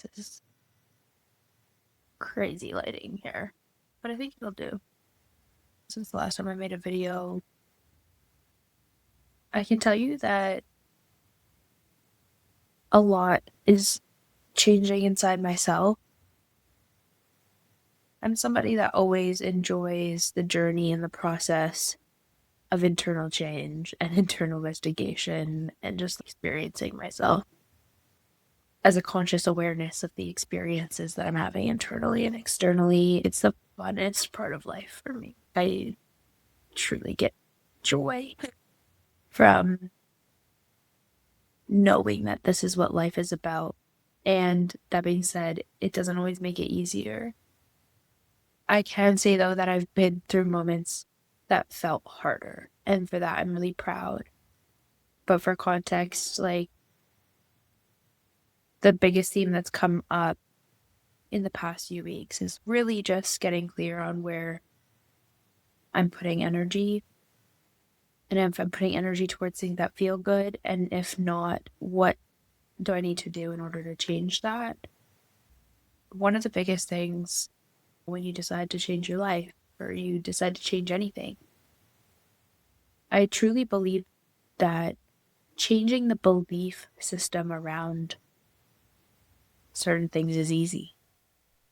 this is crazy lighting here, but I think it'll do. Since the last time I made a video, I can tell you that a lot is changing inside myself. I'm somebody that always enjoys the journey and the process of internal change and internal investigation and just experiencing myself as a conscious awareness of the experiences that I'm having internally and externally. It's the funnest part of life for me. I truly get joy from knowing that this is what life is about. And that being said, it doesn't always make it easier. I can say, though, that I've been through moments that felt harder. And for that, I'm really proud. But for context, like, the biggest theme that's come up in the past few weeks is really just getting clear on where I'm putting energy. And if I'm putting energy towards things that feel good, and if not, what do I need to do in order to change that? One of the biggest things when you decide to change your life or you decide to change anything, I truly believe that changing the belief system around certain things is easy.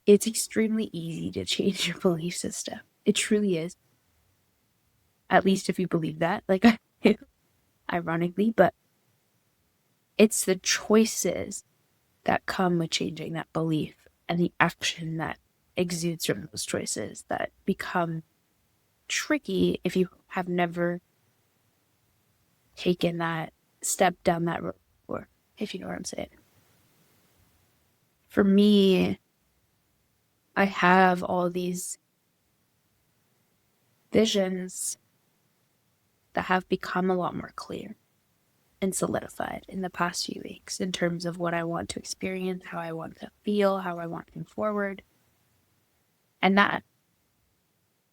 It's extremely easy to change your belief system. It truly is. At least if you believe that, like I do, ironically, but it's the choices that come with changing that belief and the action that exudes from those choices that become tricky if you have never taken that step down that road before, if you know what I'm saying. For me, I have all these visions that have become a lot more clear and solidified in the past few weeks in terms of what I want to experience, how I want to feel, how I want to move forward. And that,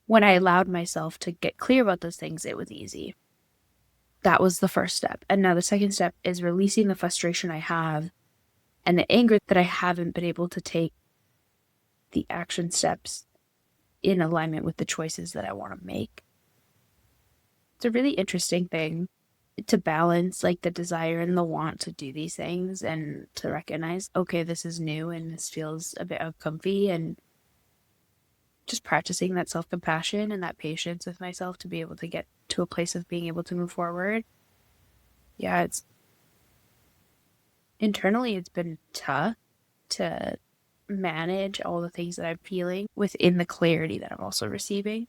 when I allowed myself to get clear about those things, it was easy. That was the first step. And now the second step is releasing the frustration I have and the anger that I haven't been able to take the action steps in alignment with the choices that I want to make. It's a really interesting thing to balance, like, the desire and the want to do these things and to recognize, okay, this is new and this feels a bit uncomfy, and just practicing that self-compassion and that patience with myself to be able to get to a place of being able to move forward. Yeah, it's internally, it's been tough to manage all the things that I'm feeling within the clarity that I'm also receiving,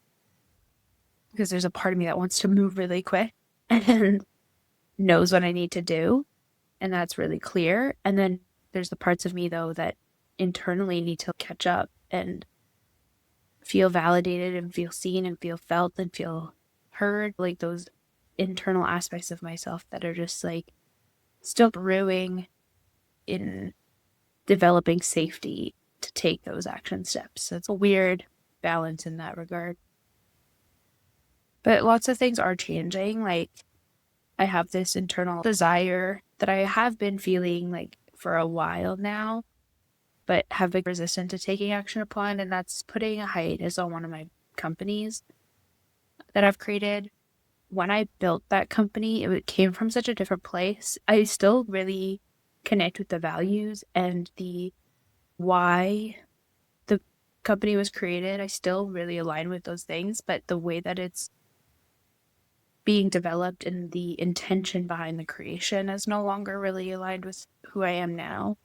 because there's a part of me that wants to move really quick and knows what I need to do, and that's really clear. And then there's the parts of me, though, that internally need to catch up and feel validated and feel seen and feel felt and feel heard, like those internal aspects of myself that are just like still brewing in developing safety to take those action steps. So it's a weird balance in that regard. But lots of things are changing. Like, I have this internal desire that I have been feeling like for a while now, but have been resistant to taking action upon, and that's putting a hiatus on one of my companies that I've created. When I built that company, it came from such a different place. I still really connect with the values and the why the company was created. I still really align with those things, but the way that it's being developed and the intention behind the creation is no longer really aligned with who I am now.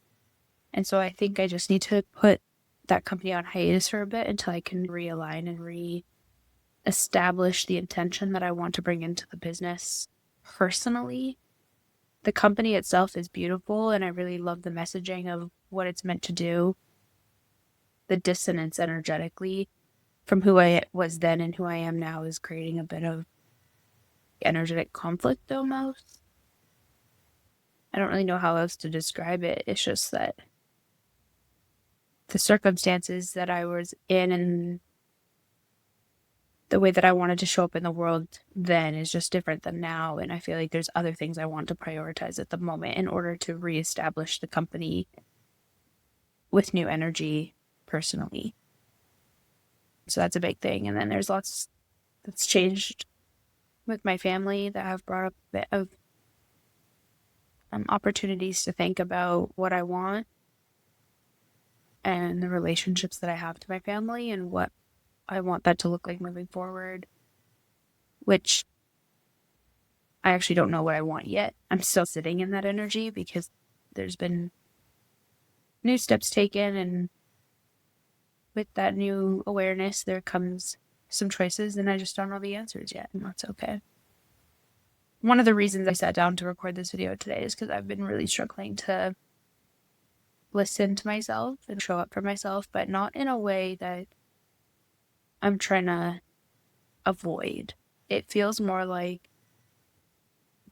And so I think I just need to put that company on hiatus for a bit until I can realign and re-establish the intention that I want to bring into the business personally. The company itself is beautiful, and I really love the messaging of what it's meant to do. The dissonance energetically from who I was then and who I am now is creating a bit of energetic conflict almost. I don't really know how else to describe it. It's just that the circumstances that I was in and the way that I wanted to show up in the world then is just different than now. And I feel like there's other things I want to prioritize at the moment in order to reestablish the company with new energy personally. So that's a big thing. And then there's lots that's changed with my family that have brought up a bit of opportunities to think about what I want and the relationships that I have to my family and what I want that to look like moving forward, which I actually don't know what I want yet. I'm still sitting in that energy because there's been new steps taken, and with that new awareness, there comes some choices, and I just don't know the answers yet, and that's okay. One of the reasons I sat down to record this video today is because I've been really struggling to listen to myself and show up for myself, but not in a way that I'm trying to avoid. It feels more like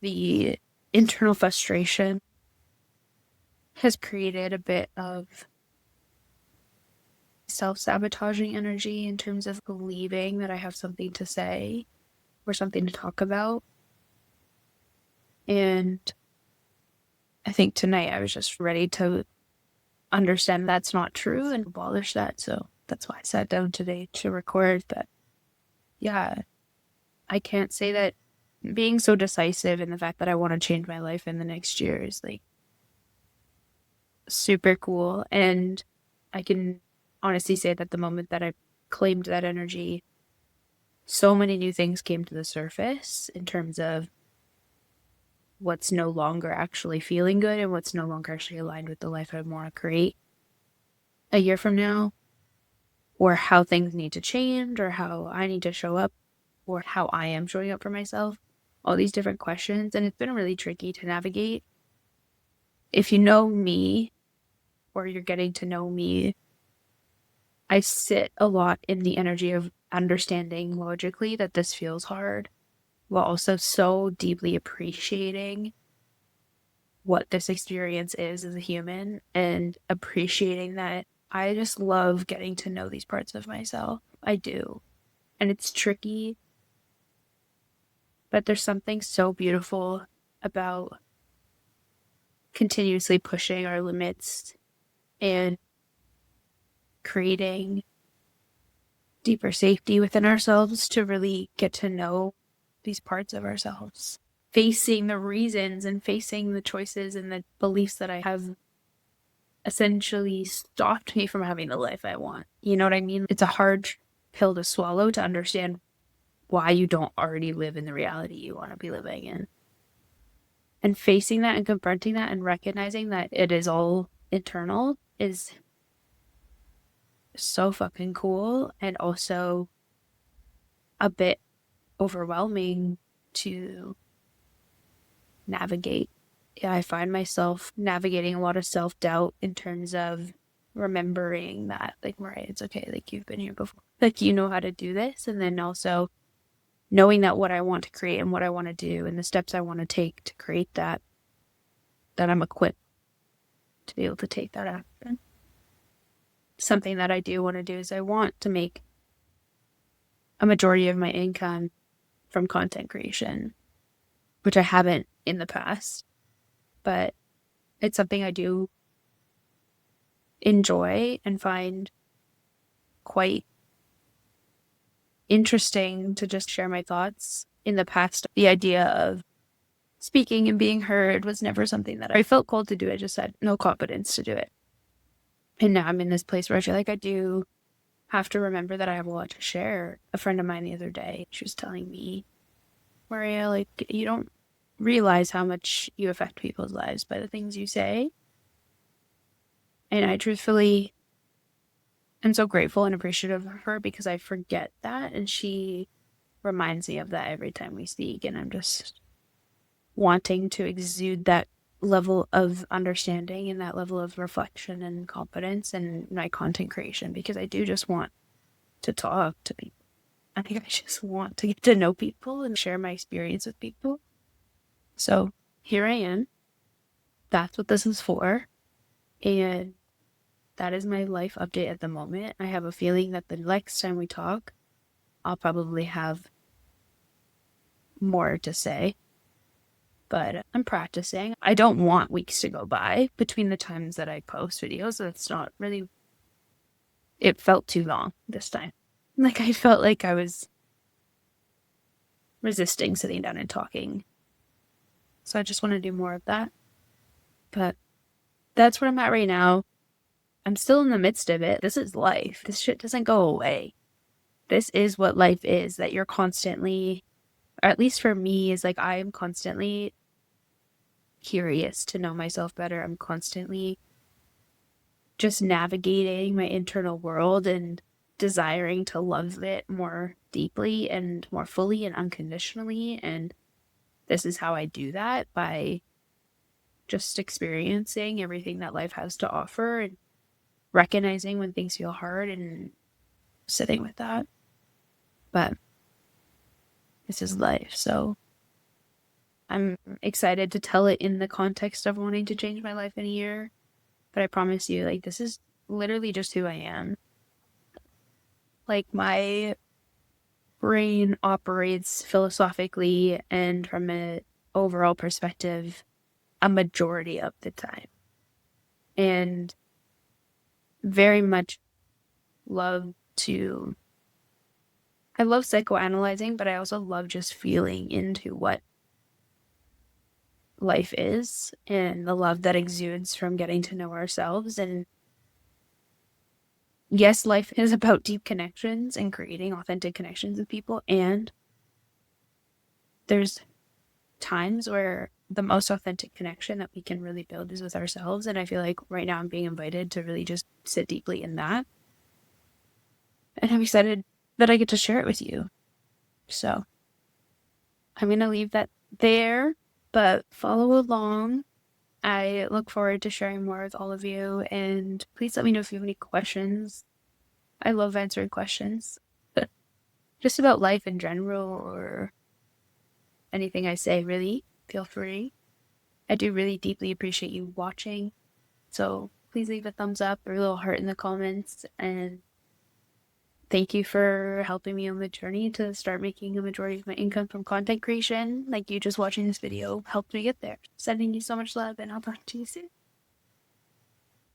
the internal frustration has created a bit of self-sabotaging energy in terms of believing that I have something to say or something to talk about. And I think tonight I was just ready to understand that's not true and abolish that. So that's why I sat down today to record. But yeah, I can't say that being so decisive in the fact that I want to change my life in the next year is like super cool. And I can honestly say that the moment that I claimed that energy, so many new things came to the surface in terms of what's no longer actually feeling good and what's no longer actually aligned with the life I want to create a year from now, or how things need to change, or how I need to show up, or how I am showing up for myself. All these different questions, and it's been really tricky to navigate. If you know me, or you're getting to know me, I sit a lot in the energy of understanding logically that this feels hard, while also so deeply appreciating what this experience is as a human and appreciating that I just love getting to know these parts of myself. I do. And it's tricky, but there's something so beautiful about continuously pushing our limits and creating deeper safety within ourselves to really get to know these parts of ourselves. Facing the reasons and facing the choices and the beliefs that I have essentially stopped me from having the life I want. You know what I mean? It's a hard pill to swallow to understand why you don't already live in the reality you want to be living in. And facing that and confronting that and recognizing that it is all internal is so fucking cool, and also a bit overwhelming to navigate. Yeah, I find myself navigating a lot of self-doubt in terms of remembering that, like, Mariah, it's okay, like, you've been here before, like, you know how to do this. And then also knowing that what I want to create and what I want to do and the steps I want to take to create that I'm equipped to be able to take that action. Something that I do want to do is I want to make a majority of my income from content creation, which I haven't in the past, but it's something I do enjoy and find quite interesting to just share my thoughts. In the past, the idea of speaking and being heard was never something that I felt called to do. I just had no confidence to do it. And now I'm in this place where I feel like I do have to remember that I have a lot to share. A friend of mine the other day, she was telling me, Maria, like, you don't realize how much you affect people's lives by the things you say. And I truthfully am so grateful and appreciative of her because I forget that. And she reminds me of that every time we speak. And I'm just wanting to exude that level of understanding and that level of reflection and confidence in my content creation, because I do just want to talk to people. I think I just want to get to know people and share my experience with people. So here I am. That's what this is for. And that is my life update at the moment. I have a feeling that the next time we talk, I'll probably have more to say. but I'm practicing. I don't want weeks to go by between the times that I post videos. It's not really, it felt too long this time. Like, I felt like I was resisting sitting down and talking. So I just want to do more of that. But that's where I'm at right now. I'm still in the midst of it. This is life. This shit doesn't go away. This is what life is, that you're constantly, or at least for me, is like I am constantly curious to know myself better. I'm constantly just navigating my internal world and desiring to love it more deeply and more fully and unconditionally. And this is how I do that, by just experiencing everything that life has to offer and recognizing when things feel hard and sitting with that. But this is life, so I'm excited to tell it in the context of wanting to change my life in a year. But I promise you, like, this is literally just who I am. Like, my brain operates philosophically and from an overall perspective a majority of the time. And very much love to, I love psychoanalyzing, but I also love just feeling into what life is and the love that exudes from getting to know ourselves. And yes, life is about deep connections and creating authentic connections with people. And there's times where the most authentic connection that we can really build is with ourselves. And I feel like right now I'm being invited to really just sit deeply in that. And I'm excited that I get to share it with you. So I'm going to leave that there, but follow along. I look forward to sharing more with all of you. And please let me know if you have any questions. I love answering questions, just about life in general or anything I say, really. Feel free. I do really deeply appreciate you watching. So please leave a thumbs up or a little heart in the comments. And thank you for helping me on the journey to start making a majority of my income from content creation. Like, you just watching this video helped me get there. Sending you so much love, and I'll talk to you soon.